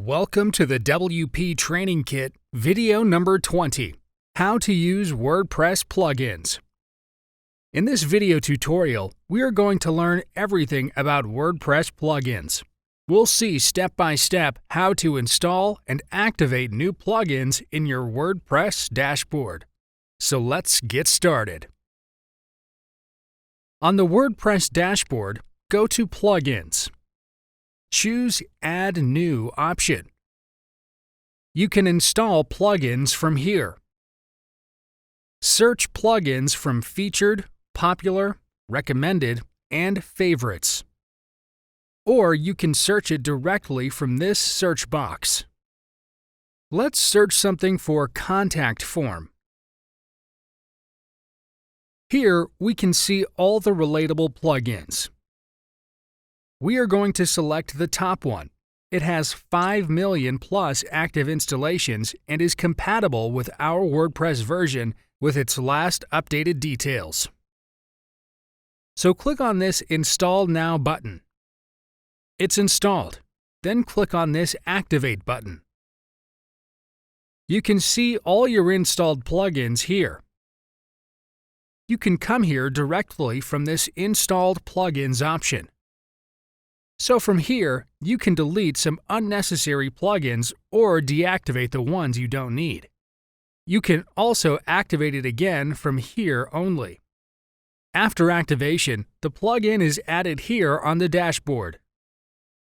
Welcome to the WP Training Kit, video number 20, How to Use WordPress Plugins. In this video tutorial, we are going to learn everything about WordPress plugins. We'll see step-by-step how to install and activate new plugins in your WordPress dashboard. So let's get started. On the WordPress dashboard, go to Plugins. Choose Add New option. You can install plugins from here. Search plugins from Featured, Popular, Recommended, and Favorites. Or you can search it directly from this search box. Let's search something for Contact Form. Here we can see all the relatable plugins. We are going to select the top one. It has 5 million plus active installations and is compatible with our WordPress version with its last updated details. So click on this Install Now button. It's installed. Then click on this Activate button. You can see all your installed plugins here. You can come here directly from this Installed Plugins option. So from here, you can delete some unnecessary plugins or deactivate the ones you don't need. You can also activate it again from here only. After activation, the plugin is added here on the dashboard.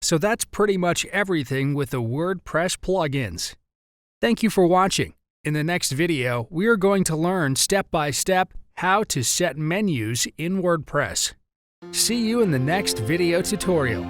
So that's pretty much everything with the WordPress plugins. Thank you for watching. In the next video, we are going to learn step-by-step how to set menus in WordPress. See you in the next video tutorial.